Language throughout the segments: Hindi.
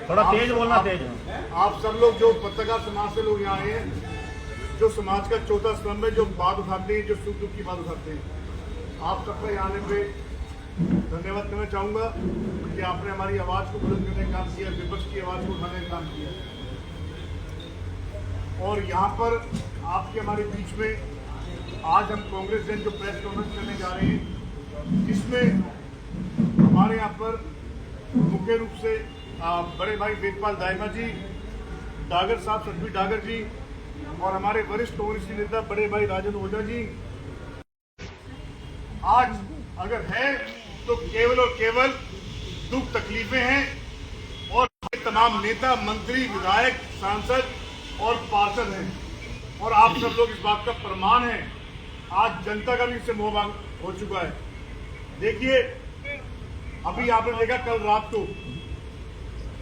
थोड़ा तेज बोलना, तेज। आप सब लोग जो पत्रकार समाज से लोग यहाँ आए हैं, जो समाज का चौथा स्तंभ है, जो बात उठाते हैं, जो सुख दुख की बात उठाते हैं, आप सबका यहाँ आने पे धन्यवाद करना चाहूँगा कि आपने हमारी आवाज़ को बुलंद करने का काम किया, विपक्ष की आवाज़ को उठाने का काम किया। और यहाँ पर आपके हमारे बीच में आज हम कांग्रेस जन जो प्रेस कॉन्फ्रेंस करने जा रहे हैं, जिसमें हमारे यहाँ पर मुख्य रूप से बड़े भाई वेदपाल दाहिमा जी, डागर साहब सतबीर डागर जी और हमारे वरिष्ठ कांग्रेसी नेता बड़े भाई राजन ओझा जी आज अगर है तो केवल और केवल दुख तकलीफें हैं। और तमाम नेता, मंत्री, विधायक, सांसद और पार्षद हैं और आप सब लोग इस बात का प्रमाण है। आज जनता का भी इससे मोह भंग हो चुका है। देखिए, अभी आपने देखा कल रात को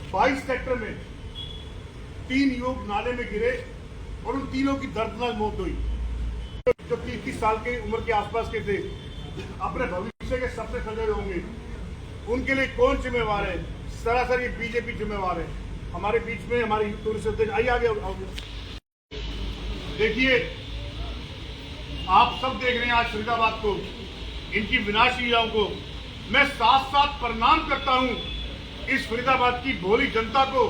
22 सेक्टर में 3 युवक नाले में गिरे और उन तीनों की दर्दनाक मौत हुई। जो 30 साल की उम्र के आसपास के थे, अपने भविष्य के सपने सजे होंगे, उनके लिए कौन जिम्मेवार है? सरासर ये बीजेपी जिम्मेवार है। हमारे बीच में हमारे यूथ कांग्रेस अध्यक्ष आइए आगे। देखिए, आप सब देख रहे हैं आज फरीदाबाद को, इनकी विनाश लीलाओं को। मैं साथ साथ प्रणाम करता हूं इस फरीदाबाद की भोली जनता को,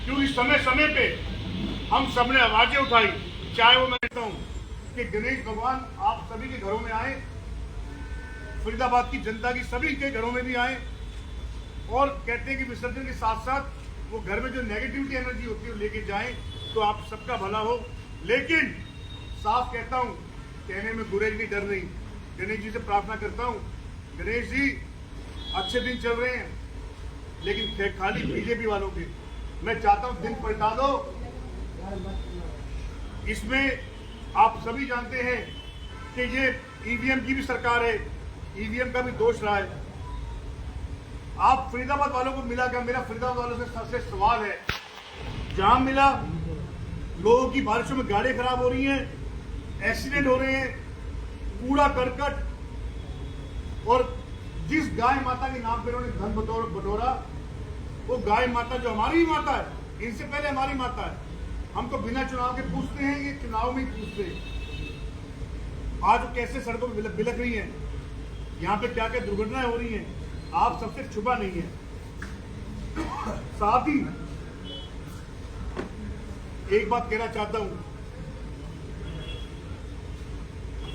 क्योंकि समय समय पे हम सबने आवाजें उठाई। चाहे वो मैं कहता हूं कि गणेश भगवान आप सभी के घरों में आए, फरीदाबाद की जनता की सभी के घरों में भी आए और कहते हैं कि विसर्जन के साथ साथ वो घर में जो नेगेटिविटी एनर्जी होती है वो लेके जाएं, तो आप सबका भला हो। लेकिन साफ कहता हूं, कहने में गुरेज नहीं, डर नहीं। गणेश जी से प्रार्थना करता हूं, गणेश जी अच्छे दिन चल रहे हैं, लेकिन खाली बीजेपी वालों के। मैं चाहता हूं दिन पलटा दो। इसमें आप सभी जानते हैं कि ये ईवीएम की भी सरकार है, ईवीएम का भी दोष रहा है। आप फरीदाबाद वालों को मिला क्या? मेरा फरीदाबाद वालों से सबसे सवाल है, जहां मिला लोगों की बारिशों में गाड़ियां खराब हो रही हैं, एक्सीडेंट हो रहे हैं, कूड़ा करकट, और जिस गाय माता के नाम पर उन्होंने धन बटोरा, वो गाय माता जो हमारी ही माता है, इनसे पहले हमारी माता है। हम तो बिना चुनाव के पूछते हैं, ये चुनाव में ही पूछते हैं। आज कैसे सड़कों पर बिलख रही हैं, यहाँ पे क्या क्या दुर्घटनाएं हो रही हैं, आप सबसे छुपा नहीं है। साथ ही एक बात कहना चाहता हूं,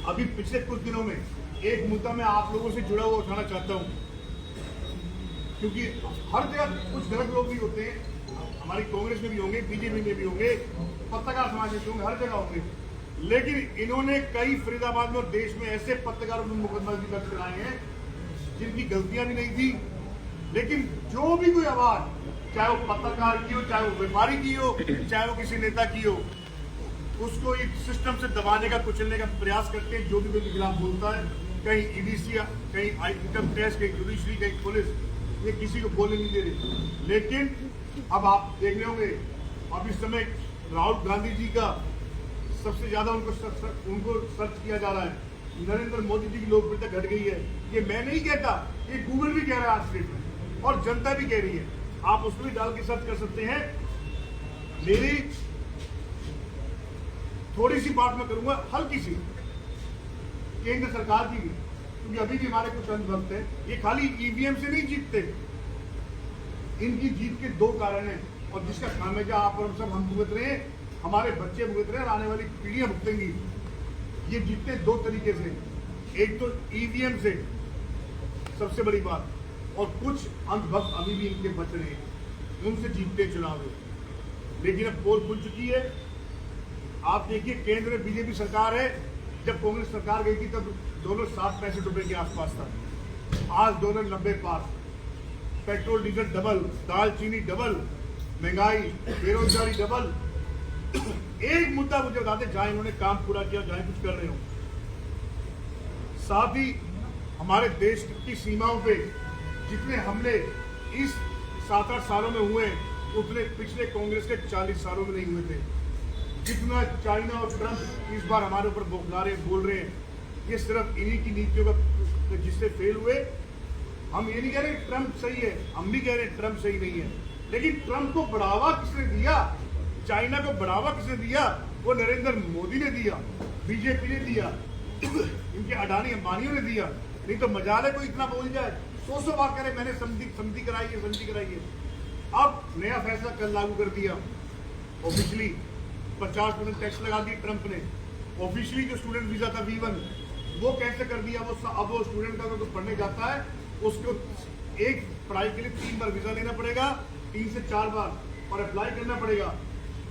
अभी पिछले कुछ दिनों में एक मुद्दा मैं आप लोगों से जुड़ा हुआ उठाना चाहता हूं, क्योंकि हर जगह कुछ गलत लोग भी होते हैं, हमारी कांग्रेस में भी होंगे, बीजेपी में भी होंगे, पत्रकार समाज में भी होंगे, हर जगह होंगे। लेकिन इन्होंने कई फरीदाबाद में और देश में ऐसे पत्रकारों पर मुकदमा भी दर्ज कराए हैं जिनकी गलतियां भी नहीं थी, लेकिन जो भी कोई आवाज, चाहे वो पत्रकार की हो, चाहे वो व्यापारी की हो, चाहे वो किसी नेता की हो, उसको एक सिस्टम से दबाने का, कुचलने का प्रयास करते हैं। जो भी उनके खिलाफ बोलता है, कहीं ईडीसी, कहीं इनकम टैक्स, कहीं जुडिशरी, कहीं पुलिस, ये किसी को बोलने नहीं दे रही। लेकिन अब आप देख रहे होंगे, अब इस समय राहुल गांधी जी का सबसे ज्यादा उनको सर्च किया जा रहा है। नरेंद्र मोदी जी की लोकप्रियता घट गई है। ये मैं नहीं कहता, ये गूगल भी कह रहा है आज डेट में, और जनता भी कह रही है। आप उसमें भी डाल के सर्च कर सकते हैं। मेरी थोड़ी सी बात मैं करूंगा, हल्की सी, केंद्र सरकार की भी, क्योंकि अभी भी हमारे कुछ अंधभक्त हैं। ये खाली ईवीएम से नहीं जीतते, इनकी जीत के 2 कारण हैं, और जिसका खामियाजा आप और हम भुगत रहे हैं, हमारे बच्चे भुगत रहे हैं, आने वाली पीढ़ियां भुगतेंगी। ये जीतते 2 तरीके से, एक तो ईवीएम से, सबसे बड़ी बात, और कुछ अंधभक्त अभी भी इनके बच रहे हैं, उनसे जीतते चुनाव है। लेकिन अब पोल खुल चुकी है। आप देखिए, केंद्र में बीजेपी सरकार है, जब कांग्रेस सरकार गई थी तब डॉलर 60-65 रुपए के आसपास था, आज $90 पार। पेट्रोल डीजल डबल, दाल चीनी डबल, महंगाई, बेरोजगारी डबल। एक मुद्दा मुझे बता दें जहां इन्होंने काम पूरा किया, जहां कुछ कर रहे हो। साथ ही हमारे देश की सीमाओं पे जितने हमले इस 7-8 सालों में हुए, उतने पिछले कांग्रेस के 40 सालों में नहीं हुए थे। जितना चाइना और ट्रंप इस बार हमारे ऊपर बौखला रहे, बोल रहे हैं, ये सिर्फ इन्हीं की नीतियों का जिससे फेल हुए। हम ये नहीं कह रहे ट्रंप सही है, हम भी कह रहे हैं ट्रंप सही नहीं है। लेकिन ट्रंप को बढ़ावा किसने दिया, चाइना को बढ़ावा किसने दिया? वो नरेंद्र मोदी ने दिया, बीजेपी ने दिया, इनके अडानी अंबानियों ने दिया। नहीं तो मजाल है कोई इतना बोल जाए, 100 बार करे मैंने समझी कराई है। अब नया फैसला कल लागू कर दिया, ऑफिशियली 50% टैक्स लगा दी ट्रंप ने। ऑफिशियली जो स्टूडेंट वीजा था V1 वो कैंसिल कर दिया। अब वो स्टूडेंट का जो पढ़ने जाता है उसको एक पढ़ाई के लिए 3 बार वीजा लेना पड़ेगा, 3 से 4 बार, और अप्लाई करना पड़ेगा।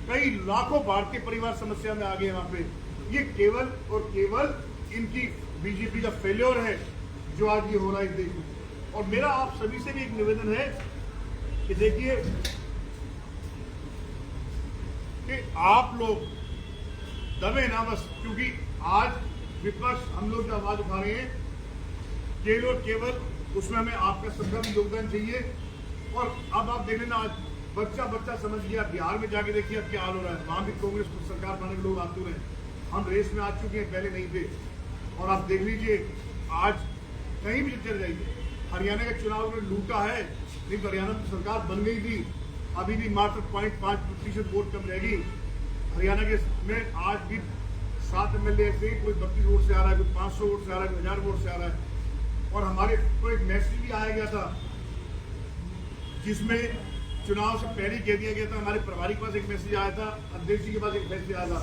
कई लाखों भारतीय परिवार समस्या में आ गए वहां पे। ये केवल और केवल इनकी बीजेपी का फेल्योर है जो आज ये हो रहा है इस देश में। और मेरा आप सभी से भी एक निवेदन है कि देखिए कि आप लोग दबे ना बस, क्योंकि आज विपक्ष हम लोग जो आवाज उठा रहे हैं केवल और केवल उसमें हमें आपका सबका भी योगदान चाहिए। और अब आप देख लेना, आज बच्चा समझ गया। बिहार में जाके देखिए अब क्या हाल हो रहा है, वहां भी कांग्रेस को सरकार बनाने के लोग आते रहे। हम रेस में आ चुके हैं, पहले नहीं थे। और आप देख लीजिए आज कहीं भी चले जाइए, हरियाणा का चुनाव में लूटा है, नहीं तो हरियाणा में सरकार बन गई थी। अभी भी मात्र 0.5% वोट कम रहेगी हरियाणा के में। आज भी 7 MLA ऐसे, कोई 32 वोट से आ रहा है, कोई 500 वोट से आ रहा है, कोई 1000 वोट से आ रहा है। और हमारे को एक मैसेज भी आया गया था जिसमें चुनाव से पहले कह दिया गया था, हमारे प्रभारी के पास एक मैसेज आया था, अध्यक्ष जी के पास एक मैसेज आया था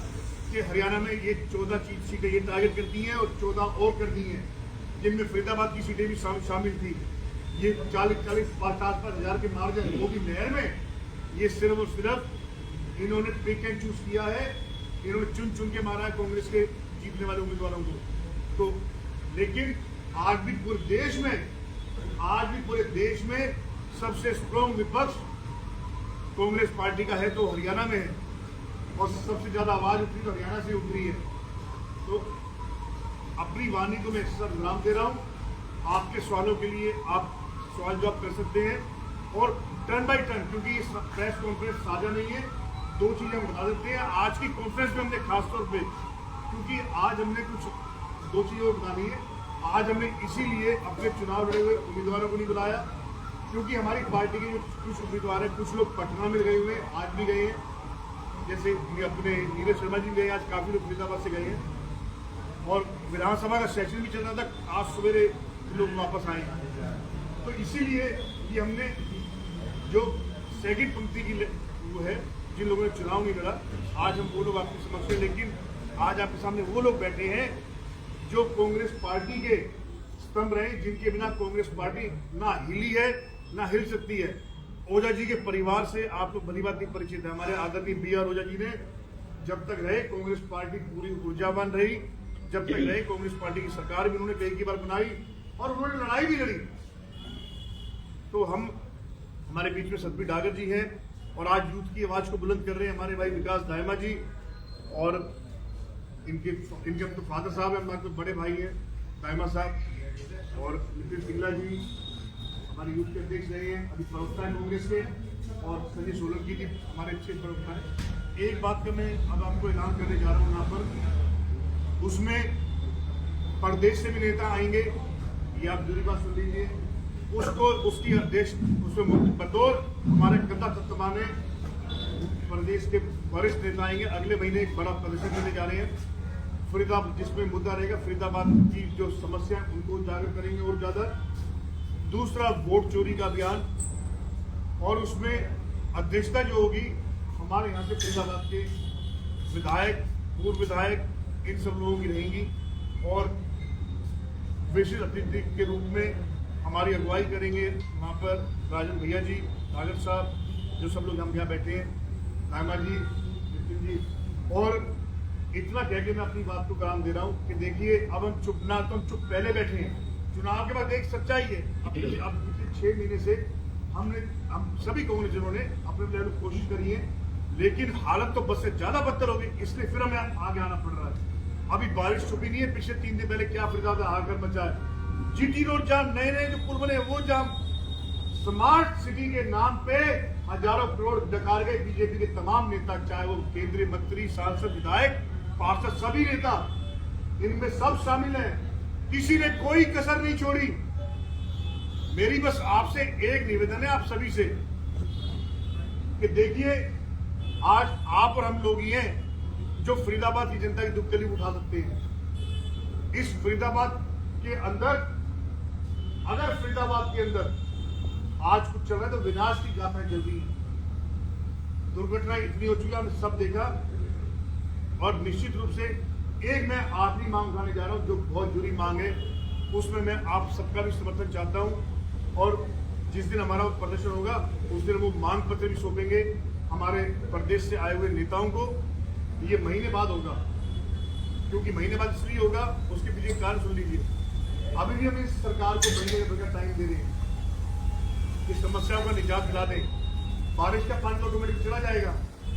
कि हरियाणा में ये 14 सीटें ये टारगेट कर दी हैं और 14 और कर दी हैं, जिनमें फरीदाबाद की सीटें भी शामिल थी। ये 40-50 हजार के मार्जिन मोदी नहर में, ये सिर्फ और सिर्फ इन्होंने पिक एंड चूज किया है, इन्होंने चुन के मारा है कांग्रेस के जीतने वाले उम्मीदवारों को। तो लेकिन आज भी पूरे देश में सबसे स्ट्रॉन्ग विपक्ष कांग्रेस पार्टी का है, तो हरियाणा में है। और सबसे ज्यादा आवाज उठी तो हरियाणा से उठ रही है। तो अपनी वाणी को मैं सब विराम दे रहा हूँ। आपके सवालों के लिए आप सवाल जवाब कर सकते हैं, और टर्न बाय टर्न, क्योंकि प्रेस कॉन्फ्रेंस साझा नहीं है, 2 चीजें हम बता देते हैं। आज की कॉन्फ्रेंस में हमने खासतौर पे, क्योंकि आज हमने कुछ 2 चीजें बतानी है। आज हमने इसीलिए अपने चुनाव लड़े हुए उम्मीदवारों को नहीं बुलाया, क्योंकि हमारी पार्टी के जो कुछ उम्मीदवार हैं, कुछ लोग पटना में गए हुए हैं, आज भी गए हैं। जैसे अपने नीरज शर्मा जी गए, आज काफी लोग फरीदाबाद से गए हैं। और विधानसभा का सेशन भी चल रहा था, आज सवेरे लोग वापस आए। तो इसीलिए ये हमने जो सेकंड पंक्ति की वो है, जिन लोगों ने चुनाव नहीं लड़ा, आज हम वो लोग आपके समक्ष हैं। लेकिन आज आपके सामने वो लोग बैठे हैं जो कांग्रेस पार्टी के स्तंभ रहे, जिनके बिना कांग्रेस पार्टी ना हिली है ना हिल सकती है। ओझा जी के परिवार से आप लोग भली बात नहीं परिचित है। हमारे आदरणीय BR ओझा जी ने जब तक रहे कांग्रेस पार्टी पूरी ऊर्जावान रही, जब तक रहे कांग्रेस पार्टी की सरकार भी उन्होंने कई बार बनाई और उन्होंने लड़ाई भी लड़ी। तो हमारे बीच में सतबीर डागर जी हैं, और आज यूथ की आवाज को बुलंद कर रहे हैं हमारे भाई विकास दायमा जी, और इनके तो फादर साहब हैं, हमारे तो बड़े भाई हैं दायमा साहब, और नितिन सिंगला जी हमारे यूथ के अध्यक्ष रहे हैं, अभी प्रवक्ता है कांग्रेस के, और संजय सोलंकी जी हमारे अच्छे प्रवक्ता हैं। एक बात का मैं अब आपको ऐलान करने जा रहा हूँ यहाँ पर, उसमें प्रदेश से भी नेता आएंगे, ये आप दूरी बात सुन लीजिए। उसकी अध्यक्ष उसमें बतौर हमारे कंधा तत्वाने प्रदेश के वरिष्ठ नेता आएंगे। अगले महीने एक बड़ा प्रदर्शन करने जा रहे हैं फरीदाबाद, जिसमें मुद्दा रहेगा फरीदाबाद की जो समस्या है उनको उजागर करेंगे और ज्यादा। दूसरा वोट चोरी का अभियान, और उसमें अध्यक्षता जो होगी हमारे यहाँ से फरीदाबाद के विधायक, पूर्व विधायक, इन सब लोगों की रहेंगी। और विशेष अतिथि के रूप में हमारी अगुवाई करेंगे वहाँ पर राजन भैया जी, राजन साहब, जो सब लोग हम यहाँ बैठे हैं, दायमा जी, नितिन जी। और इतना कह के मैं अपनी बात को काम दे रहा हूँ कि देखिए अब हम चुप ना, तो हम चुप पहले बैठे हैं। चुनाव के बाद एक सच्चाई है, अब पिछले 6 महीने से हम सभी कांग्रेसियों ने अपने लेवल कोशिश करी है, लेकिन हालत तो बस से ज्यादा बदतर हो गई, इसलिए फिर हमें आगे आना पड़ रहा है। अभी बारिश छुपी नहीं है, पिछले 3 दिन पहले क्या फरीदाबाद हाहाकार मचा है। GT रोड जाम, नए जो पुल बने वो जाम, स्मार्ट सिटी के नाम पे हजारों करोड़ डकार गए बीजेपी के तमाम नेता, चाहे वो केंद्रीय मंत्री, सांसद, विधायक, पार्षद, सभी नेता इनमें सब शामिल हैं। किसी ने कोई कसर नहीं छोड़ी। मेरी बस आपसे एक निवेदन है, आप सभी से, कि देखिए आज आप और हम लोग ही हैं जो फरीदाबाद की जनता की दुख तकलीफ उठा सकते हैं। इस फरीदाबाद के अंदर, अगर फरीदाबाद के अंदर आज कुछ चल रहा है तो विनाश की गाथाएं चल रही हैं। दुर्घटनाएं इतनी हो चुकी है, हमने सब देखा। और निश्चित रूप से एक मैं आखिरी मांग उठाने जा रहा हूं जो बहुत जुड़ी मांग है, उसमें मैं आप सबका भी समर्थन चाहता हूं। और जिस दिन हमारा प्रदर्शन होगा उस दिन वो मांग पत्र भी सौंपेंगे हमारे प्रदेश से आए हुए नेताओं को। ये महीने बाद होगा, क्योंकि महीने बाद इसलिए होगा, उसके पीछे कारण सुन लीजिए। अभी भी हम इस सरकार को महीने भर का टाइम दे रहे हैं कि समस्याओं का निजात दिला दें। बारिश का पानी तो ऑटोमेटिक चला जाएगा,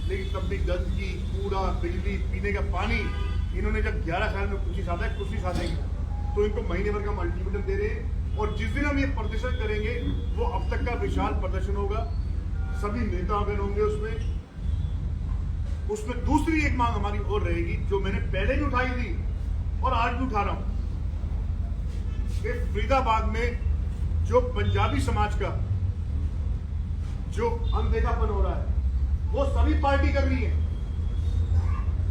लेकिन तब भी गंदगी, कूड़ा, बिजली, पीने का पानी, इन्होंने जब 11 साल में कुछ साधा है, कुछ ही साधेंगे। तो इनको महीने भर का हम अल्टीमेटम दे रहे हैं। और जिस दिन हम ये प्रदर्शन करेंगे वो अब तक का विशाल प्रदर्शन होगा, सभी नेता अगर होंगे उसमें दूसरी एक मांग हमारी और रहेगी जो मैंने पहले भी उठाई थी और आज भी उठा रहा हूं कि फरीदाबाद में जो पंजाबी समाज का जो अनदेखापन हो रहा है वो सभी पार्टी कर रही है।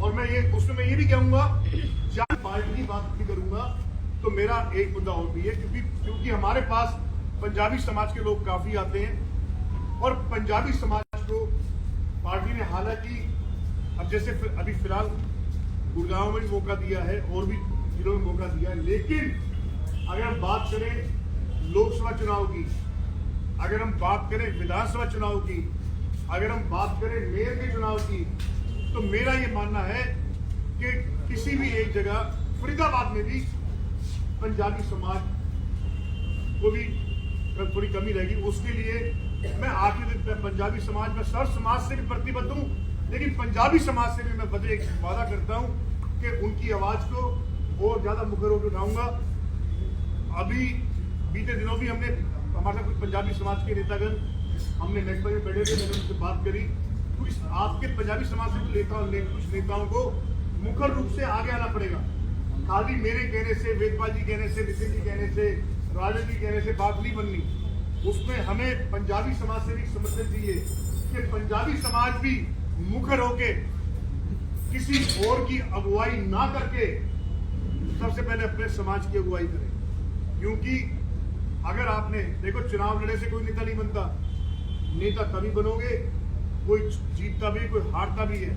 और मैं ये भी कहूंगा, चाहे पार्टी की बात भी करूंगा तो मेरा एक मुद्दा और भी है, क्योंकि हमारे पास पंजाबी समाज के लोग काफी आते हैं और पंजाबी समाज को पार्टी ने हालांकि अब जैसे अभी फिलहाल गुड़गांव में भी मौका दिया है और भी जिलों में मौका दिया है, लेकिन अगर हम बात करें लोकसभा चुनाव की, अगर हम बात करें विधानसभा चुनाव की, अगर हम बात करें मेयर के चुनाव की, तो मेरा ये मानना है कि किसी भी एक जगह फरीदाबाद में भी पंजाबी समाज को भी थोड़ी कमी रहेगी। उसके लिए मैं आखिर दिन पंजाबी समाज में सर्व समाज से भी प्रतिबद्ध हूँ, लेकिन पंजाबी समाज से भी मैं एक वादा करता हूँ कि उनकी आवाज को और ज्यादा मुखर होकर उठाऊंगा। अभी बीते दिनों भी हमने हमारे कुछ पंजाबी समाज के नेतागण हमने नेट पर बैठे थे, मैंने उनसे बात करी। तो आपके पंजाबी समाज से कुछ नेताओं को मुखर रूप से आगे आना पड़ेगा। खाली मेरे कहने से, वेदपाल जी कहने से, नितिन जी कहने से, राजन जी कहने से बात नहीं बननी। उसमें हमें पंजाबी समाज से भी समर्थन चाहिए कि पंजाबी समाज भी मुखर होके किसी और की अगुवाई ना करके सबसे पहले अपने समाज की अगुवाई करें। क्योंकि अगर आपने देखो, चुनाव लड़ने से कोई नेता नहीं बनता, नेता तभी बनोगे, कोई जीतता भी, कोई हारता भी है।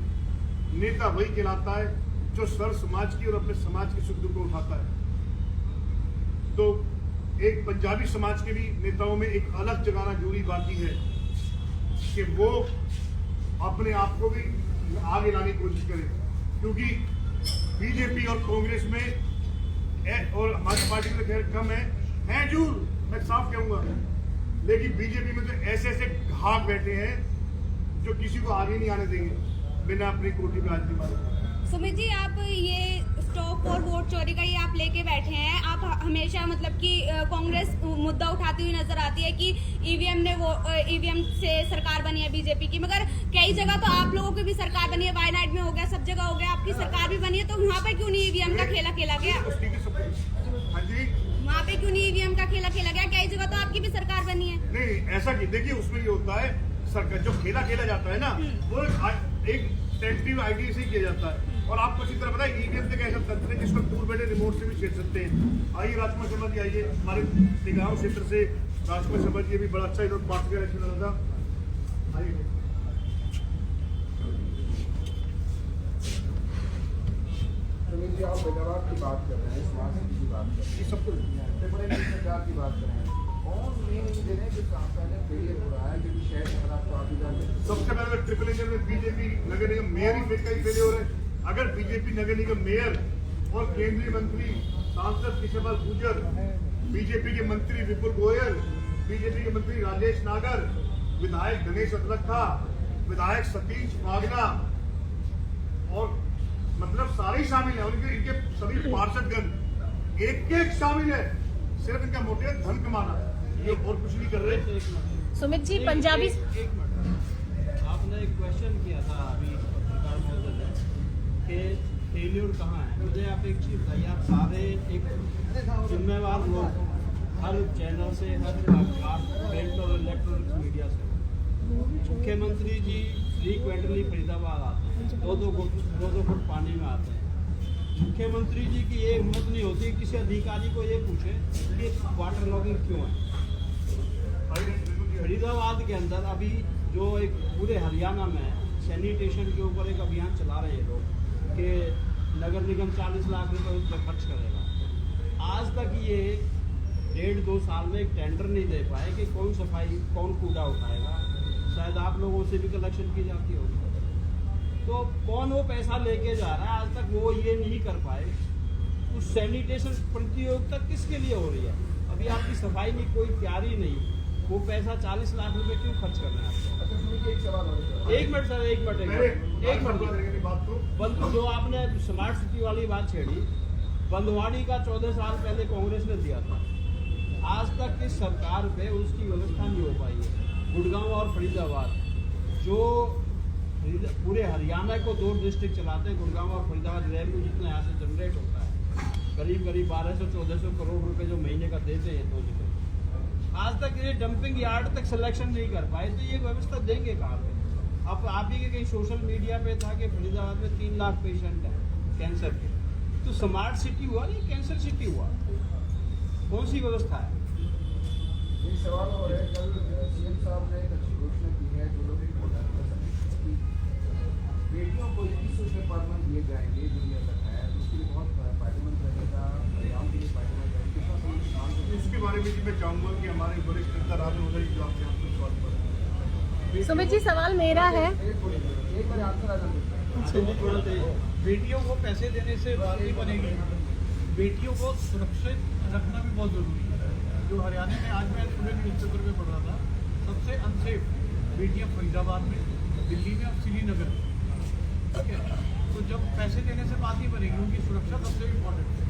नेता वही कहलाता है जो सर्व समाज की और अपने समाज के सुख दुख को उठाता है। तो एक पंजाबी समाज के भी नेताओं में एक अलग जगाना जरूरी बाकी है कि वो अपने आप को भी आगे लाने की कोशिश करें। क्योंकि बीजेपी और कांग्रेस में और हमारी पार्टी में खैर कम है जरूर, मैं साफ कहूंगा, लेकिन बीजेपी में तो ऐसे ऐसे घाघ बैठे हैं जो किसी को आगे नहीं आने देंगे बिना अपनी कोठी में आज नहीं मारे। सुमित जी, आप ये स्टॉप और वोट चोरी का ये आप लेके बैठे हैं। आप हमेशा मतलब कि कांग्रेस मुद्दा उठाती हुई नजर आती है कि ईवीएम से सरकार बनी है बीजेपी की, मगर कई जगह तो आप लोगों की भी सरकार बनी है, वायनाड में हो गया, सब जगह हो गया, आपकी सरकार भी बनी है, तो वहाँ पे क्यों नहीं ईवीएम का खेला खेला गया? वहाँ पे क्यों नहीं ईवीएम का खेला खेला गया? कई जगह तो आपकी भी सरकार बनी है। नहीं, ऐसा नहीं, देखिए उसमें ये होता है, सरकार जो खेला खेला जाता है ना, वो एक टेंटेटिव आइडिया से किया जाता है। और आपको अच्छी तरह पता है ईवीएम से कैसा तंत्र है जिसको दूर बैठे रिमोट से भी छेड़ सकते हैं। आइए राजकुमार शर्मा जी, आइए हमारे गाँव क्षेत्र से राजकुमार शर्मा जी भी बड़ा अच्छा इन्होंने बात किया था। आइए जी, आप फरीदाबाद की बात कर रहे हैं, स्मार्ट सिटी की बात कर रहे हैं, सब कुछ बड़े सरकार की बात कर रहे हैं, कौन मेन इंजन है जो पहले फेलियर हो रहा है? क्योंकि शहर में आपको आगे सबसे पहले ट्रिपल इंजन में बीजेपी नगर निगम मेयर ही फेलियर हो रहे हैं। अगर बीजेपी नगर निगम मेयर और केंद्रीय मंत्री सांसद किशोर गुर्जर, बीजेपी के मंत्री विपुल गोयल, बीजेपी के मंत्री राजेश नागर, विधायक गणेश अतलखा, विधायक सतीश वागना और मतलब सारे शामिल है, उनके इनके सभी पार्षदगण एक शामिल है, सिर्फ इनका मोटिव धन कमाना, ये और कुछ नहीं कर रहे। सुमित जी, पंजाबी एक मिनट, आपने एक क्वेश्चन किया था अभी पत्रकार महोदय ने कि फेल्यूर कहाँ है। मुझे आप एक चीज़ बताइए, आप सारे एक जिम्मेवार लोग हर चैनल से, हर प्रिंट और इलेक्ट्रॉनिक मीडिया से, मुख्यमंत्री जी फ्रीक्वेंटली फरीदाबाद आते हैं, दो फुट पानी में आते हैं। मुख्यमंत्री जी की ये हिम्मत नहीं होती किसी अधिकारी को ये पूछे कि वाटर लॉगिंग क्यों है। फरीदाबाद के अंदर अभी जो एक पूरे हरियाणा में सैनिटेशन के ऊपर एक अभियान चला रहे हैं लोग कि नगर निगम 40 लाख रुपए उस पर खर्च करेगा। आज तक ये 1.5-2 साल में एक टेंडर नहीं दे पाए कि कौन सफाई कौन कूड़ा उठाएगा। शायद आप लोगों से भी कलेक्शन की जाती होगी, तो कौन वो पैसा लेके जा रहा है, आज तक वो ये नहीं कर पाए। उस सैनिटेशन प्रतियोगिता किसके लिए हो रही है? अभी आपकी सफाई की कोई तैयारी नहीं, वो पैसा 40 लाख रुपए क्यों खर्च कर रहे हैं आप? अच्छा सुनिए, एक सवाल और। एक मिनट सर, एक मिनट बात को जो आपने स्मार्ट सिटी वाली बात छेड़ी, बंदवाड़ी का 14 साल पहले कांग्रेस ने दिया था। आज तक इस सरकार पे उसकी व्यवस्था नहीं हो पाई है। गुड़गांव और फरीदाबाद जो पूरे हरियाणा को 2 डिस्ट्रिक्ट चलाते हैं, गुड़गांव और फरीदाबाद, रेवेन्यू जितना यहाँ से जनरेट होता है करीब 1200-1400 करोड़ रुपए जो महीने का देते हैं 2 जिले। आज तक ये डंपिंग यार्ड तक सिलेक्शन नहीं कर पाए, तो ये व्यवस्था देंगे कहाँ पे? अब आप ही के कहीं सोशल मीडिया पे था कि फरीदाबाद में 3 लाख पेशेंट हैं कैंसर के, तो स्मार्ट सिटी हुआ नहीं, कैंसर सिटी हुआ? कौन सी व्यवस्था है? एक सवाल और है, कल सीएम साहब ने एक अच्छी घोषणा की है, जो लोग कि बेटियों को 2100 अपार्टमेंट दिए जाएंगे दुनिया तक है, उसके लिए बहुत फायदेमंद रहेगा, परिवारों के लिए फायदेमंद रहेगा। कितना सही काम है? इसके बारे में जी मैं चाहूंगा कि हमारे वरिष्ठ नेता राजन उदय जी जो आपसे आपको सवाल पर सुमित जी, सवाल मेरा है। एक बार आंसर आ जाए। बेटियों को पैसे देने से बात नहीं बनेगी, बेटियों को सुरक्षित रखना भी बहुत जरूरी है। जो हरियाणा में आज मैं सुबह न्यूज़पेपर में पढ़ रहा था, सबसे अनसेफ बेटियां फरीदाबाद में, दिल्ली में और श्रीनगर में, ठीक है। तो जब पैसे देने से बात नहीं बनेगी, उनकी सुरक्षा सबसे इम्पोर्टेंट है।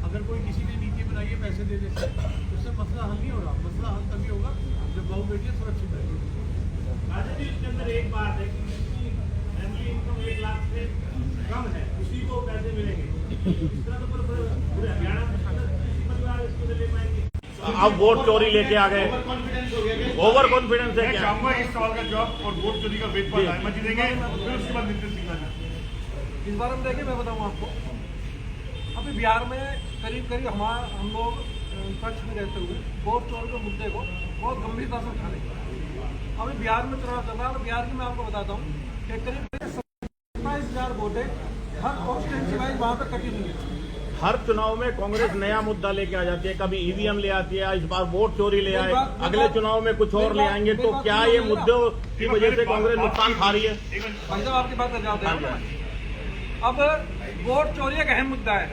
अगर कोई किसी ने नीति बनाई है पैसे देने से, तो उससे मसला हल नहीं होगा। मसला हल तभी होगा जब बहू बेटियाँ सुरक्षित रहेगी। इसके अंदर एक बात है कि फैमिली इनकम 1 लाख से कम है, उसी को पैसे मिलेंगे। इस तरह तो पूरे हरियाणा में इसको ले पाएंगे। अब वोट चोरी लेके आ गए, ओवर कॉन्फिडेंस है मैं क्या? चाहूंगा इस सवाल का जवाब और वोट चोरी का वेदपाल रायमा जी देंगे, फिर उसके बाद नितिन सिंह जी। इस बार में देखिए, मैं बताऊँ आपको, अभी बिहार में करीब हम लोग पक्ष में रहते हुए वोट चोरी के मुद्दे को बहुत गंभीरता से उठा रहे हैं। अभी बिहार में चुनाव चल रहा है और बिहार की मैं आपको बताता हूँ कि करीब 27,000 वोटें हर कॉन्स्टिट्यूंसी वाइज वहाँ पर कटी हुई है। हर चुनाव में कांग्रेस नया मुद्दा लेके आ जाती है, कभी ईवीएम ले आती है, इस बार वोट चोरी ले आए, अगले चुनाव में कुछ और ले आएंगे। तो क्या ये मुद्दों की वजह से कांग्रेस नुकसान खा रही है? भाई साहब आपकी बात कर जाते हैं। अब वोट चोरी एक अहम मुद्दा है।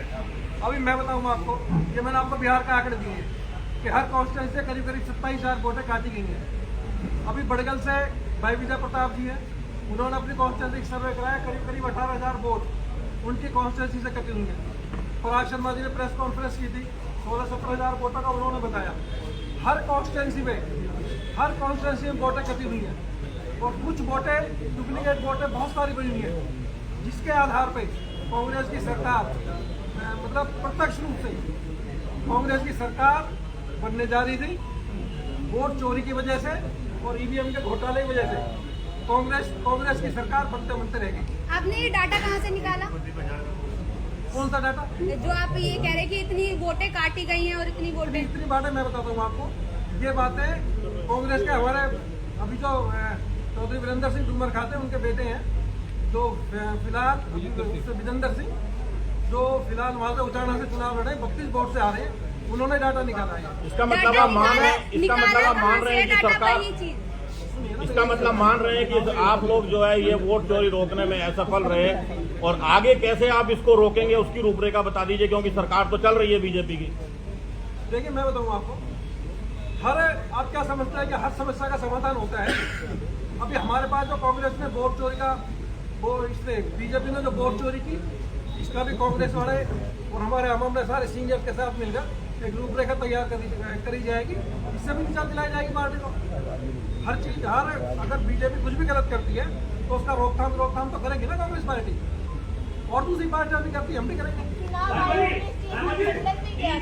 अभी मैं बताऊँ आपको, ये मैंने आपको बिहार का आंकड़े दिए कि हर कॉन्स्टिट्यूंसी से करीब 27,000 वोटें काटी गई हैं। अभी बड़गल से भाई विजय प्रताप जी हैं, उन्होंने अपनी कॉन्स्टिट्यूंसी सर्वे कराया, करीब 18,000 वोट उनकी कॉन्स्टिट्यूंसी से कटी हुई हैं। पराग शर्मा जी ने प्रेस कॉन्फ्रेंस की थी, 16-17,000 वोटों का उन्होंने बताया। हर कॉन्स्टिट्यूंसी में वोटें कटी हुई हैं और कुछ वोटें डुप्लीकेट वोटें बहुत सारी बनी हुई हैं, जिसके आधार पे कांग्रेस की सरकार मतलब प्रत्यक्ष रूप से कांग्रेस की सरकार बनने जा रही थी। वोट चोरी की वजह से और ईवीएम के घोटाले की वजह से कांग्रेस की सरकार बनते रह गई। आपने ये डाटा कहाँ से निकाला? कौन सा डाटा? जो आप ये कह रहे हैं कि इतनी वोटें काटी गई हैं और इतनी वोटें, इतनी बातें मैं बताता हूँ आपको। ये बातें कांग्रेस के हमारे अभी जो चौधरी वीरेंद्र सिंह डूमर खाते हैं, उनके बेटे हैं, जो फिलहाल विजेंद्र सिंह, जो फिलहाल वहाँ से उचाना से चुनाव लड़े, 32 वोट से आ रहे हैं, उन्होंने डाटा निकाला है। इसका मतलब आप मान रहे हैं कि सरकार, इसका मतलब मान रहे हैं कि आप लोग जो है ये वोट चोरी रोकने में असफल रहे, और आगे कैसे आप इसको रोकेंगे उसकी रूपरेखा बता दीजिए, क्योंकि सरकार तो चल रही है बीजेपी की। देखिए मैं बताऊँ आपको, आप क्या समझते हैं कि हर समस्या का समाधान होता है? अभी हमारे पास जो कांग्रेस ने वोट चोरी का इसने बीजेपी ने जो वोट चोरी की, इसका भी कांग्रेस वाले और हमारे हम सारे सीनियर्स के साथ मिलकर एक रूपरेखा तैयार करी जाएगी। इससे भी दिशा दिलाई जाएगी पार्टी को। अगर बीजेपी कुछ भी गलत करती है तो उसका रोकथाम तो करेगी ना कांग्रेस पार्टी, और दूसरी पार्टियां भी करती है, हम भी करेंगे।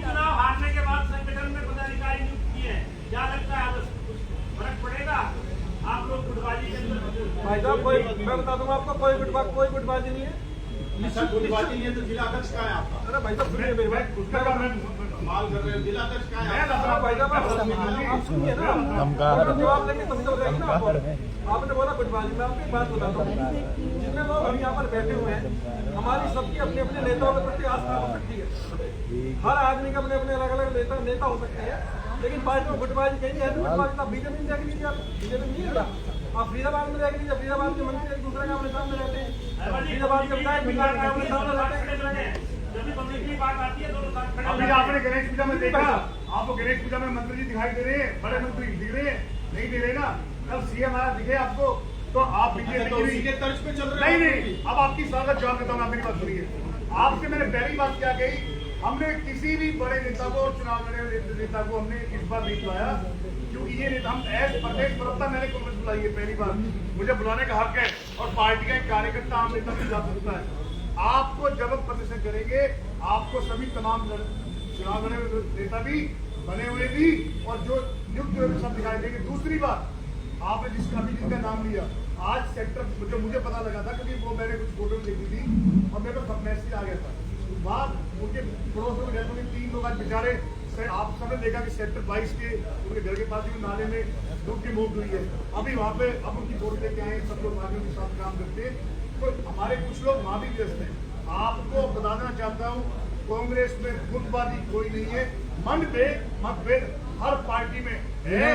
चुनाव हारने के बाद संगठन में पदाधिकारी नियुक्त किए हैं, क्या लगता है फर्क पड़ेगा? आप लोग गुटबाजी भाई साहब मैं बता दूंगा आपको, कोई गुटबाजी नहीं है। गुटबाजी नहीं है तो जिला अध्यक्ष कहाँ है आपका? अरे भाई साहब सुनिए मेरी बात, उसका काम है माल कर रहे हैं, जिला अध्यक्ष कहाँ है आपका? भाई साहब आप सुनिए ना, जवाब देंगे तभी तो बताएंगे ना आपको। आपने बोला गुटबाजी, मैं आपको एक बात बताता हूँ, जितने लोग अभी यहाँ पर बैठे हुए हैं, हमारी सबकी अपने अपने नेताओं के प्रति आस्था हो सकती है, हर आदमी का अपने अपने अलग अलग नेता हो सकते हैं, लेकिन पार्टी में गुटबाजी कहीं है। गुटबाजी आप बीजेपी में देख लीजिए, आप बीजेपी नहीं है, आप फरीदाबाद में देख लीजिए, फरीदाबाद के मंत्री एक दूसरे का अपने सामने रहते हैं, फरीदाबाद के विधायक अपने सामने रहते हैं। अभी आपने गणेश पूजा में देखा, आपको गणेश पूजा में मंत्री जी दिखाई दे रहे हैं, बड़े मंत्री दिख रहे हैं, नहीं दे रहे ना। कल सीएम आया दिखे आपको, तो आप बीजेपी के तर्ज पे चल रहे हैं। नहीं, अब आपकी स्वागत जवाब देता हूँ, आप मेरी बात सुनिए। आपसे मैंने पहली बात क्या कही, हमने किसी भी बड़े नेता को और चुनाव लड़े हुए नेता को हमने इस बार नहीं बुलाया, क्योंकि ये नेता हम एज प्रदेश प्रवक्ता मैंने कांग्रेस बुलाई है पहली बार, मुझे बुलाने का हक है, और पार्टी का एक कार्यकर्ता आम नेता भी जा सकता है। आपको जब हम प्रदर्शन करेंगे, आपको सभी तमाम चुनाव लड़े हुए नेता भी, बने हुए भी, और जो नियुक्त हुए सब दिखाई देंगे। दूसरी बात, आपने जिसका नाम लिया, आज सेक्टर जो मुझे पता लगा था, क्योंकि वो मैंने कुछ फोटो देखी थी और मेरे को मैसेज आ गया था, वहाँ उनके पड़ोस में रहते हुए 3 लोग आज बेचारे, आप सबने देखा कि सेक्टर 22 के उनके घर के पास ही नाले में डूब की मौत हुई है। अभी वहाँ पे अब उनकी फोटो लेके आए, सब लोग वहाँ के साथ काम करते हैं, तो हमारे कुछ लोग वहाँ भी व्यस्त हैं। आपको बताना चाहता हूँ, कांग्रेस में गुटबाजी कोई नहीं है, मतभेद हर पार्टी में है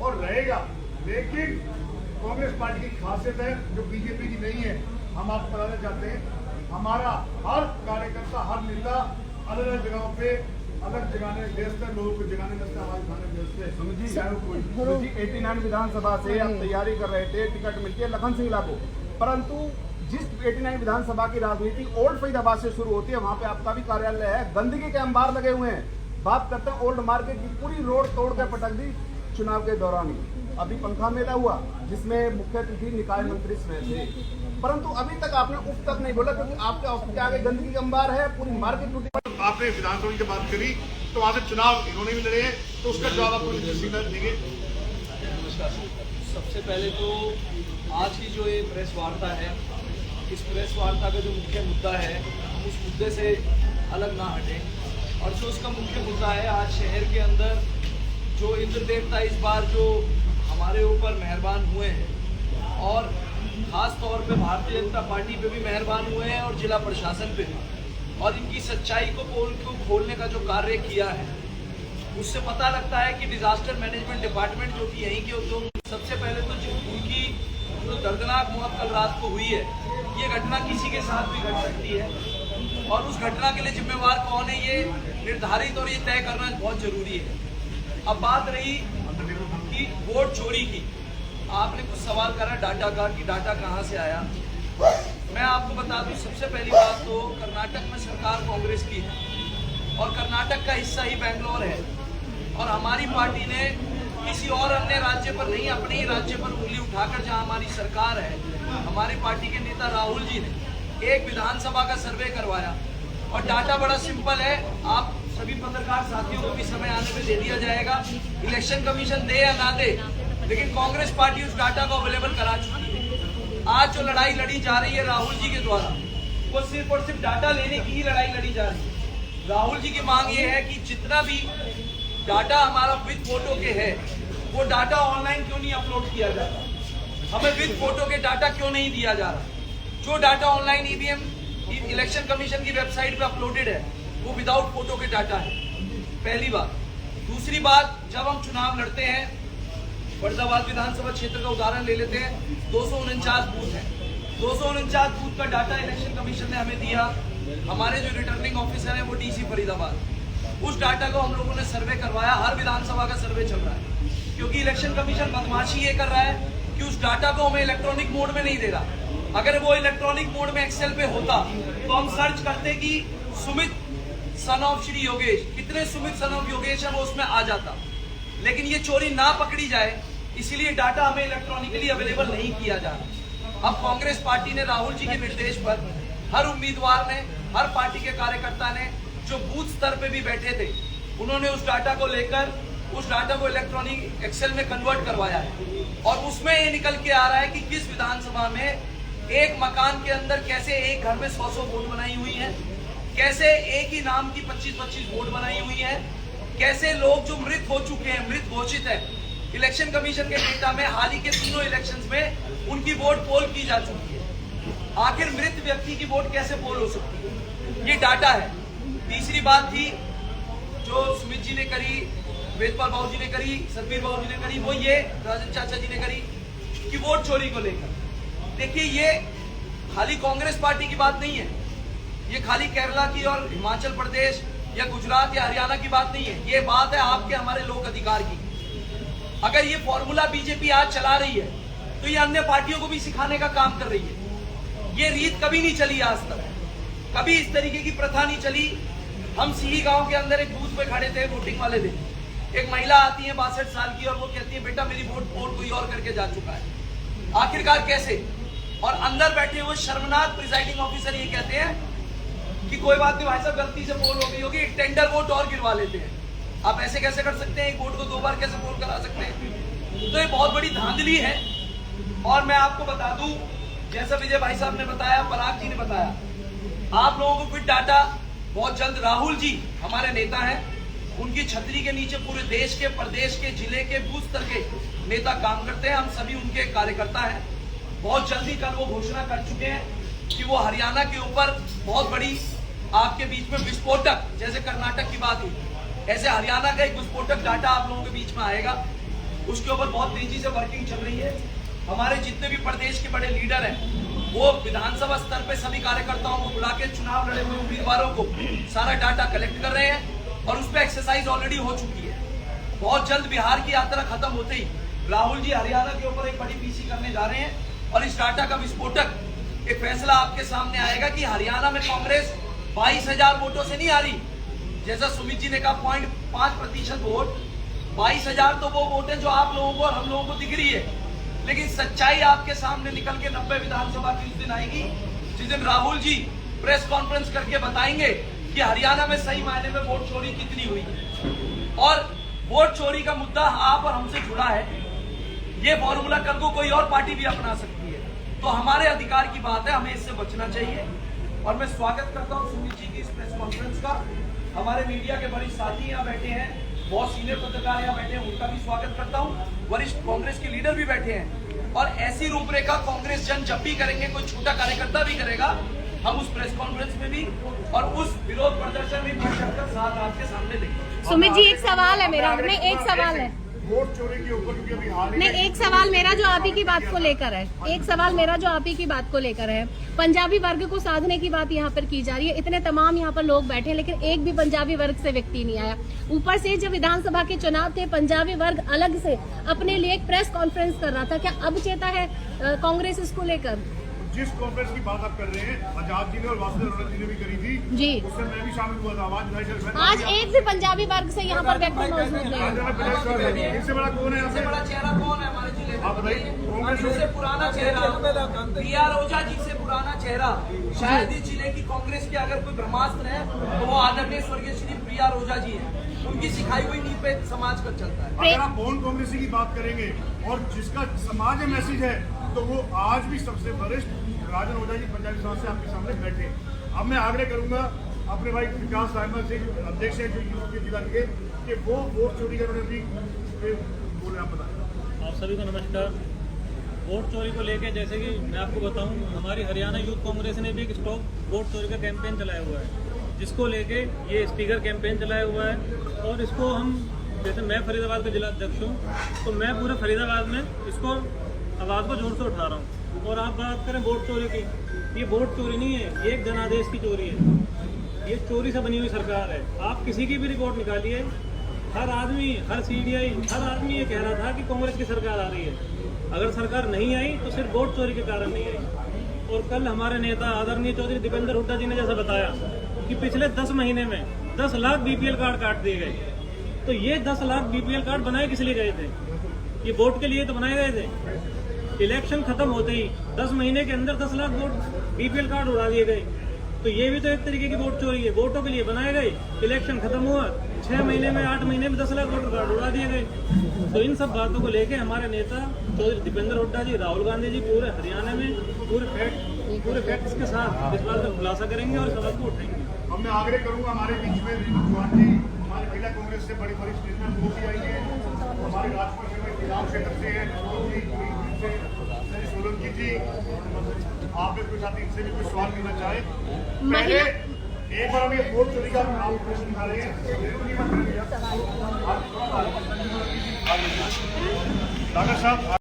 और रहेगा, लेकिन कांग्रेस पार्टी की खासियत है जो बीजेपी की नहीं है। हम आपको बताना चाहते हैं, हमारा हर कार्यकर्ता, हर नेता अलग अलग जगहों पे अलग जगाने व्यस्त है, लोगों को जगाने में आवाज उठाने व्यस्त है। जी 89 विधानसभा से आप तैयारी कर रहे थे, टिकट मिलती है लखन सिंह को, परंतु जिस 89 विधानसभा की राजनीति ओल्ड फरीदाबाद से शुरू होती है, वहाँ पे आपका भी कार्यालय है, गंदगी के अंबार लगे हुए हैं। बात करते हैं ओल्ड मार्केट की, पूरी रोड तोड़ कर पटक दी चुनाव के दौरान ही। अभी पंखा मेला हुआ जिसमें मुख्य अतिथि निकाय मंत्री स्वयं थे, परंतु अभी तक आपने उफ तक नहीं बोला, क्योंकि आपके ऑफिस के आगे गंदगी का अंबार है, पूरी मार्केट टूटी। आपने विधानसभा की बात करी, तो वहाँ से चुनाव इन्होंने भी लड़े हैं, तो उसका जवाब आपको देंगे। सबसे पहले तो आज की जो ये प्रेस वार्ता है, इस प्रेस वार्ता का जो मुख्य मुद्दा है, हम उस मुद्दे से अलग ना हटें, और जो उसका मुख्य मुद्दा है, आज शहर के अंदर जो इंद्र देवता इस बार जो हमारे ऊपर मेहरबान हुए हैं, और ख़ास तौर पे भारतीय जनता पार्टी पे भी मेहरबान हुए हैं और जिला प्रशासन पे भी, और इनकी सच्चाई को पोल को खोलने का जो कार्य किया है, उससे पता लगता है कि डिजास्टर मैनेजमेंट डिपार्टमेंट जो कि यहीं के उद्योग, सबसे पहले तो जो उनकी जो दर्दनाक मौत कल रात को हुई है, ये घटना किसी के साथ भी घट सकती है, और उस घटना के लिए जिम्मेवार कौन है, ये निर्धारित और ये तय करना बहुत जरूरी है। अब बात रही कि वोट चोरी की, आपने कुछ सवाल करा डाटा का कि डाटा कहाँ से आया। मैं आपको बता दूं, सबसे पहली बात तो कर्नाटक में सरकार कांग्रेस की है, और कर्नाटक का हिस्सा ही बेंगलोर है, और हमारी पार्टी ने किसी और अन्य राज्य पर नहीं, अपने ही राज्य पर उंगली उठाकर, जहां हमारी सरकार है, हमारी पार्टी के नेता राहुल जी ने एक विधानसभा का सर्वे करवाया, और डाटा बड़ा सिंपल है, आप सभी पत्रकार साथियों को भी समय आने पे दे दिया जाएगा, इलेक्शन कमीशन दे या ना दे, लेकिन कांग्रेस पार्टी उस डाटा को अवेलेबल करा चुकी है। आज जो लड़ाई लड़ी जा रही है राहुल जी के द्वारा, वो सिर्फ और सिर्फ डाटा लेने की ही लड़ाई लड़ी जा रही है। राहुल जी की मांग ये है कि जितना भी डाटा हमारा विद फोटो के है, वो डाटा ऑनलाइन क्यों नहीं अपलोड किया जा रहा, हमें विद फोटो के डाटा क्यों नहीं दिया जा रहा। जो data online EVM election commission की वेबसाइट पे अपलोडेड है, वो विदाउट फोटो के डाटा है, पहली बात। दूसरी बात, जब हम चुनाव लड़ते हैं, फरीदाबाद विधानसभा क्षेत्र का उदाहरण ले लेते हैं, 249 बूथ है, 249 बूथ का डाटा इलेक्शन कमीशन ने हमें दिया, हमारे जो रिटर्निंग ऑफिसर है वो डीसी फरीदाबाद, उस डाटा को हम लोगों ने सर्वे करवाया, हर विधानसभा का सर्वे चल रहा है, क्योंकि इलेक्शन कमीशन बदमाशी ये कर रहा है कि उस डाटा को हमें इलेक्ट्रॉनिक मोड में नहीं दे रहा। अगर वो इलेक्ट्रॉनिक मोड में एक्सेल पे होता तो हम सर्च करते कि सुमित सन ऑफ श्री योगेश, कितने सुमित सन ऑफ योगेश है, वो उसमें आ जाता, लेकिन ये चोरी ना पकड़ी जाए इसलिए डाटा हमें इलेक्ट्रॉनिकली अवेलेबल नहीं किया जा रहा। अब कांग्रेस पार्टी ने राहुल जी के निर्देश पर, हर उम्मीदवार ने, हर पार्टी के कार्यकर्ता ने, जो बूथ स्तर पे भी बैठे थे, उन्होंने उस डाटा को लेकर उस डाटा को इलेक्ट्रॉनिक एक्सेल में कन्वर्ट करवाया है। और उसमें ये निकल के आ रहा है कि किस विधानसभा में एक मकान के अंदर कैसे एक घर में 100 वोट बनाई हुई है, कैसे एक ही नाम की 25-25 वोट बनाई हुई है, कैसे लोग जो मृत हो चुके हैं, मृत घोषित है, इलेक्शन कमीशन के डेटा में हाल ही के तीनों इलेक्शंस में उनकी वोट पोल की जा चुकी है। आखिर मृत व्यक्ति की वोट कैसे पोल हो सकती है, ये डाटा है। तीसरी बात थी जो सुमित जी ने करी, वेदपाल बाबू जी ने करी, सतबीर बाबू जी ने करी, वो ये राजन चाचा जी ने करी कि वोट चोरी को लेकर। देखिए, ये खाली कांग्रेस पार्टी की बात नहीं है, ये खाली केरला की और हिमाचल प्रदेश या गुजरात या हरियाणा की बात नहीं है, ये बात है आपके हमारे लोक अधिकार की। अगर ये फॉर्मूला बीजेपी आज चला रही है तो ये अन्य पार्टियों को भी सिखाने का काम कर रही है। ये रीत कभी नहीं चली आज तक, कभी इस तरीके की प्रथा नहीं चली। हम सिही गांव के अंदर एक बूथ पे खड़े थे वोटिंग वाले दिन, एक महिला आती है 62 साल की और वो कहती है बेटा मेरी वोट पोल कोई और करके जा चुका है। आखिरकार कैसे? और अंदर बैठे हुए शर्मनाक प्रिजाइडिंग ऑफिसर ये कहते हैं कि कोई बात नहीं भाई साहब, गलती से पोल हो गई होगी, टेंडर वोट और गिरवा लेते हैं। आप ऐसे कैसे कर सकते हैं? एक वोट को 2 बार कैसे पोल करा सकते हैं? तो ये बहुत बड़ी धांधली है। और मैं आपको बता दूं, जैसा विजय भाई साहब ने बताया, पराग जी ने बताया, आप लोगों को फिर डाटा बहुत जल्द राहुल जी हमारे नेता हैं, उनकी छतरी के नीचे पूरे देश के, प्रदेश के, जिले के, बूथ स्तर के नेता काम करते हैं। हम सभी उनके कार्यकर्ता हैं। बहुत जल्दी कल वो घोषणा कर चुके हैं कि वो हरियाणा के ऊपर बहुत बड़ी आपके बीच में विस्फोटक, जैसे कर्नाटक की बात हुई, ऐसे हरियाणा का एक विस्फोटक डाटा आप लोगों के बीच में आएगा। उसके ऊपर बहुत तेजी से वर्किंग चल रही है। हमारे जितने भी प्रदेश के बड़े लीडर हैं वो विधानसभा स्तर पे सभी कार्यकर्ताओं को बुला के चुनाव लड़े हुए उम्मीदवारों को सारा डाटा कलेक्ट कर रहे हैं और उस पर एक्सरसाइज ऑलरेडी हो चुकी है। बहुत जल्द बिहार की यात्रा खत्म होते ही राहुल जी हरियाणा के ऊपर एक बड़ी पीसी करने जा रहे हैं और इस डाटा का विस्फोटक एक फैसला आपके सामने आएगा कि हरियाणा में कांग्रेस 22,000 वोटों से नहीं हारी। जैसा सुमित जी ने कहा 0.5% वोट, 22,000 तो वो वोट है जो आप लोगों को और हम लोगों को दिख रही है। लेकिन सच्चाई आपके सामने निकल के 90 विधानसभा की उस दिन आएगी जिस दिन राहुल जी प्रेस कॉन्फ्रेंस करके बताएंगे कि हरियाणा में सही मायने में वोट चोरी कितनी हुई है। और वोट चोरी का मुद्दा आप और हमसे जुड़ा है, ये फॉर्मूला कल को कोई और पार्टी भी अपना सकती है। तो हमारे अधिकार की बात है, हमें इससे बचना चाहिए। और मैं स्वागत करता हूँ सुमित जी की इस प्रेस कॉन्फ्रेंस का। हमारे मीडिया के बड़े साथी यहाँ बैठे हैं, बहुत सीनियर पत्रकार यहाँ बैठे हैं, उनका भी स्वागत करता हूँ। वरिष्ठ कांग्रेस के लीडर भी बैठे हैं और ऐसी रूपरेखा कांग्रेस जन जब भी करेंगे, कोई छोटा कार्यकर्ता भी करेगा, हम उस प्रेस कॉन्फ्रेंस में भी और उस विरोध प्रदर्शन में बढ़ चढ़कर साथ आपके सामने देंगे। सुमित जी, एक सवाल है मेरा, नहीं एक सवाल है, वोट चोरी के ऊपर, क्योंकि अभी हाल ही में नहीं एक सवाल मेरा जो आप ही की बात को लेकर है, एक सवाल मेरा जो आप ही की बात को लेकर है। पंजाबी वर्ग को साधने की बात यहाँ पर की जा रही है, इतने तमाम यहाँ पर लोग बैठे हैं लेकिन एक भी पंजाबी वर्ग से व्यक्ति नहीं आया। ऊपर से जब विधानसभा के चुनाव थे, पंजाबी वर्ग अलग से अपने लिए एक प्रेस कॉन्फ्रेंस कर रहा था। क्या अब चेता है कांग्रेस इसको लेकर? जिस कॉन्फ्रेंस की बात आप कर रहे हैं, आजाद जी ने और वासुदेव रौनक जी ने भी करी थी जी, उससे मैं भी शामिल हुआ था। आज एक भी पंजाबी वर्ग से यहाँ पर व्यक्ति मौजूद नहीं है। इससे बड़ा कौन है? सबसे बड़ा चेहरा कौन है हमारे जिले में? आप बताइए। कांग्रेस से पुराना चेहरा प्रिया रोजा जी से पुराना चेहरा शायद इस जिले की कांग्रेस के अगर कोई ब्रह्मास्त्र है तो वो आदरणीय स्वर्गीय श्री प्रिया रोजा जी है। उनकी सिखाई हुई नींव पे समाज का चलता है। अगर आप बॉन कांग्रेसी की बात करेंगे और जिसका समाज में मैसेज है तो वो आज भी सबसे वरिष्ठ राजन ओझा जी पंजाबी समाज से आपके सामने बैठे। अब मैं आग्रह करूंगा अपने भाई विकास साहिबा से, जो अध्यक्ष है जो यूथ के जिला के, कि वो वोट चोरी का उन्होंने भी बोले। आप बताएं। आप सभी को नमस्कार। वोट चोरी को लेकर जैसे कि मैं आपको बताऊं, हमारी हरियाणा यूथ कांग्रेस ने भी एक स्टॉप वोट चोरी का कैंपेन चलाया हुआ है, जिसको लेके ये स्पीकर कैंपेन चलाया हुआ है। और इसको हम, जैसे मैं फरीदाबाद का जिला अध्यक्ष हूँ, तो मैं पूरे फरीदाबाद में इसको आवाज़ को जोर से उठा रहा हूँ। और आप बात करें वोट चोरी की, ये वोट चोरी नहीं है, ये एक जनादेश की चोरी है। ये चोरी से बनी हुई सरकार है। आप किसी की भी रिपोर्ट निकालिए, हर आदमी, हर CDI, हर आदमी ये कह रहा था कि कांग्रेस की सरकार आ रही है। अगर सरकार नहीं आई तो सिर्फ वोट चोरी के कारण नहीं आई। और कल हमारे नेता आदरणीय चौधरी दीपेंद्र हुड्डा जी ने जैसा बताया कि पिछले 10 महीने में 10 लाख BPL कार्ड काट दिए गए। तो ये 10 लाख BPL कार्ड बनाए किस लिए गए थे? ये वोट के लिए तो बनाए गए थे। इलेक्शन खत्म होते ही 10 महीने के अंदर 10 लाख वोट BPL कार्ड उड़ा दिए गए। तो ये भी तो एक तरीके की वोट चोरी है। वोटों के लिए बनाए गए, इलेक्शन खत्म हुआ, 6 महीने में 8 महीने में 10 लाख वोटर कार्ड उड़ा दिए गए। तो इन सब बातों को लेके हमारे नेता चौधरी दीपेंद्र हुड्डा जी, राहुल गांधी जी पूरे हरियाणा में पूरे फैक्ट्स के साथ इस बात का खुलासा करेंगे और सवाल को उठाएंगे। अब मैं आग्रह करूंगा हमारे बीच में विनोद चौहान जी हमारे महिला कांग्रेस से बड़ी बड़ी स्टेटमेंट वो भी आई है, हमारे राजपुर में चुनाव क्षेत्र से है सोलंकी जी, आप कोई साथी इनसे भी कुछ सवाल करना चाहे पहले एक बार हम ये वोट चोरी का नाम प्रश्न उठा रहे हैं। डॉक्टर साहब